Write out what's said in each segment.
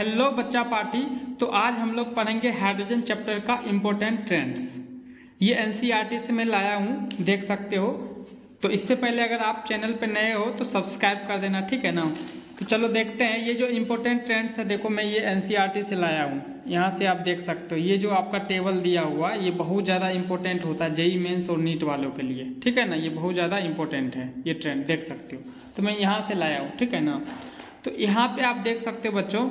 Hello बच्चा party. तो आज हम लोग पढ़ेंगे हाइड्रोजन चैप्टर का इम्पोर्टेंट ट्रेंड्स। ये एनसीईआरटी से मैं लाया हूँ, देख सकते हो। तो इससे पहले अगर आप चैनल पे नए हो तो सब्सक्राइब कर देना, ठीक है ना। तो चलो देखते हैं ये जो इम्पोर्टेंट ट्रेंड्स है। देखो मैं ये एनसीईआरटी से लाया हूँ, यहाँ से आप देख सकते हो। ये जो आपका टेबल दिया हुआ ये बहुत ज़्यादा इंपॉर्टेंट होता है जेईई मेंस और नीट वालों के लिए, ठीक है ना। ये बहुत ज़्यादा इंपॉर्टेंट है, ये ट्रेंड देख सकते हो। तो मैं यहाँ से लाया हूँ, ठीक है ना। तो यहाँ पे आप देख सकते हो बच्चों,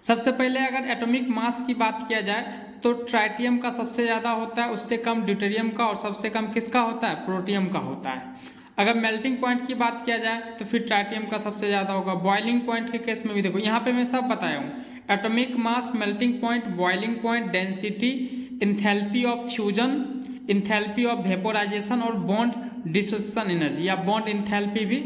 सबसे पहले अगर एटॉमिक मास की बात किया जाए तो ट्राइटियम का सबसे ज़्यादा होता है, उससे कम ड्यूटेरियम का, और सबसे कम किसका होता है, प्रोटियम का होता है। अगर मेल्टिंग पॉइंट की बात किया जाए तो फिर ट्राइटियम का सबसे ज़्यादा होगा। बॉइलिंग पॉइंट के केस में भी देखो, यहाँ पे मैं सब बताया हूँ। Atomic mass, melting point, boiling point, density, enthalpy of fusion, enthalpy of vaporisation और बॉन्ड डिसोसिएशन एनर्जी, या बॉन्ड इंथैल्पी भी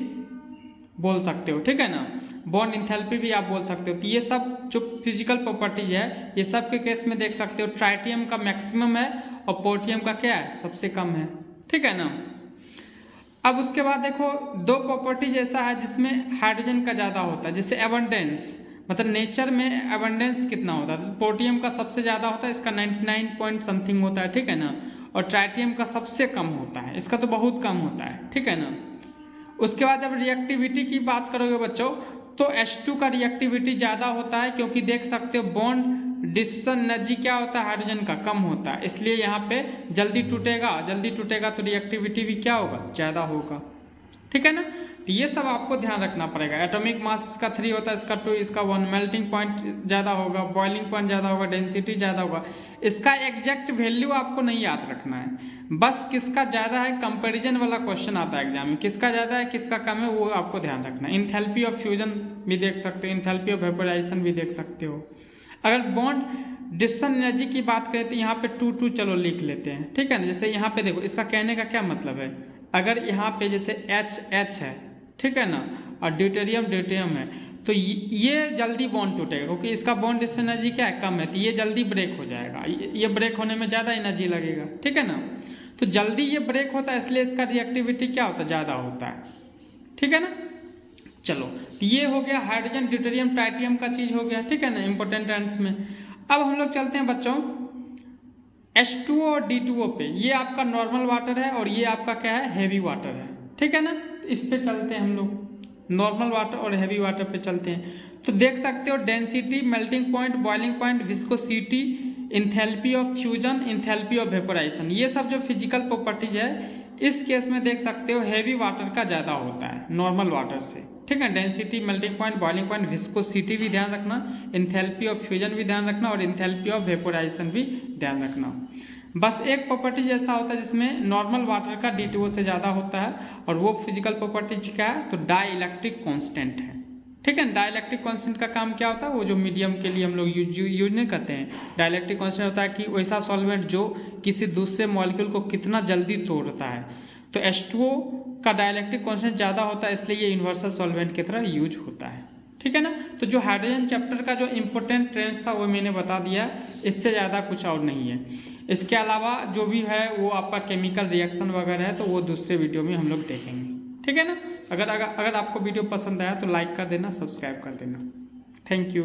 बोल सकते हो, ठीक है ना। बॉन्ड इंथैल्पी भी आप बोल सकते हो। तो ये सब जो फिजिकल प्रॉपर्टीज है ये सब के केस में देख सकते हो ट्राइटियम का मैक्सिमम है और प्रोटियम का क्या है, सबसे कम है, ठीक है ना। अब उसके बाद देखो दो प्रॉपर्टीज ऐसा है जिसमें हाइड्रोजन का ज़्यादा होता है, जैसे एबंडेंस, मतलब नेचर में एबंडेंस कितना होता है। तो प्रोटियम का सबसे ज़्यादा होता है, इसका 99 पॉइंट समथिंग होता है, ठीक है ना। और ट्राइटियम का सबसे कम होता है, इसका तो बहुत कम होता है, ठीक है ना। उसके बाद जब रिएक्टिविटी की बात करोगे बच्चों तो H2 का रिएक्टिविटी ज़्यादा होता है, क्योंकि देख सकते हो बॉन्ड डिसोसिएशन एनर्जी क्या होता है हाइड्रोजन का, कम होता है, इसलिए यहाँ पे जल्दी टूटेगा तो रिएक्टिविटी भी क्या होगा, ज़्यादा होगा, ठीक है ना। तो ये सब आपको ध्यान रखना पड़ेगा। एटॉमिक मास इसका 3 होता है, इसका 2, इसका 1, मेल्टिंग पॉइंट ज़्यादा होगा, बॉइलिंग पॉइंट ज़्यादा होगा, डेंसिटी ज़्यादा होगा। इसका एग्जैक्ट वैल्यू आपको नहीं याद रखना है, बस किसका ज़्यादा है कंपैरिजन वाला क्वेश्चन आता है एग्जाम में, किसका ज़्यादा है किसका कम है वो आपको ध्यान रखना है। इंथैल्पी ऑफ फ्यूजन भी देख सकते हो, इंथैल्पी ऑफ वेपोराइजेशन भी देख सकते हो। अगर बॉन्ड डिसोसिएशन एनर्जी की बात करें तो यहाँ पे 2 चलो लिख लेते हैं, ठीक है ना। जैसे यहाँ पे देखो, इसका कहने का क्या मतलब है, अगर यहाँ पे जैसे H है, ठीक है ना, और ड्यूटेरियम है, तो ये जल्दी बॉन्ड टूटेगा क्योंकि इसका बॉन्ड डिसोसिएशन एनर्जी क्या है, कम है, तो ये जल्दी ब्रेक हो जाएगा। ये ब्रेक होने में ज़्यादा एनर्जी लगेगा, ठीक है ना। तो जल्दी ये ब्रेक होता है इसलिए इसका रिएक्टिविटी क्या होता है, ज़्यादा होता है, ठीक है ना। चलो तो ये हो गया हाइड्रोजन, ड्यूटेरियम, ट्राइटियम का चीज़ हो गया, ठीक है ना, इंपॉर्टेंट ट्रेंड्स में। अब हम लोग चलते हैं बच्चों H2O और D2O पे। ये आपका नॉर्मल वाटर है और ये आपका क्या है, हैवी वाटर है, ठीक है ना। तो इस पे चलते हैं हम लोग, नॉर्मल वाटर और हैवी वाटर पे चलते हैं। तो देख सकते हो density, melting point, boiling point, viscosity, enthalpy of fusion, enthalpy of vaporisation, ये सब जो फिजिकल प्रॉपर्टीज है इस केस में देख सकते हो हैवी वाटर का ज़्यादा होता है नॉर्मल वाटर से, ठीक है। Density, melting point, boiling point, viscosity भी ध्यान रखना, इंथैल्पी ऑफ फ्यूजन भी ध्यान रखना और इंथैल्पी ऑफ वेपोराइजेशन भी ध्यान रखना। बस एक प्रॉपर्टी जैसा होता है जिसमें नॉर्मल वाटर का D2O से ज़्यादा होता है, और वो फिजिकल प्रॉपर्टीज क्या है, तो डाई इलेक्ट्रिक कॉन्स्टेंट है, ठीक है। डाई इलेक्ट्रिक कॉन्स्टेंट का काम क्या होता है, वो जो मीडियम के लिए हम लोग यूज नहीं करते हैं। डाई इलेक्ट्रिक कॉन्स्टेंट होता है कि वैसा सॉल्वेंट जो किसी दूसरे मॉलिक्यूल को कितना जल्दी तोड़ता है। तो H2O का डाई इलेक्ट्रिक कॉन्स्टेंट ज़्यादा होता है, इसलिए ये यूनिवर्सल सॉल्वेंट की तरह यूज होता है, ठीक है ना। तो जो हाइड्रोजन चैप्टर का जो इंपॉर्टेंट ट्रेंड्स था वो मैंने बता दिया, इससे ज़्यादा कुछ और नहीं है। इसके अलावा जो भी है वो आपका केमिकल रिएक्शन वगैरह है तो वो दूसरे वीडियो में हम लोग देखेंगे, ठीक है ना। अगर आपको वीडियो पसंद आया तो लाइक कर देना, सब्सक्राइब कर देना। Thank you.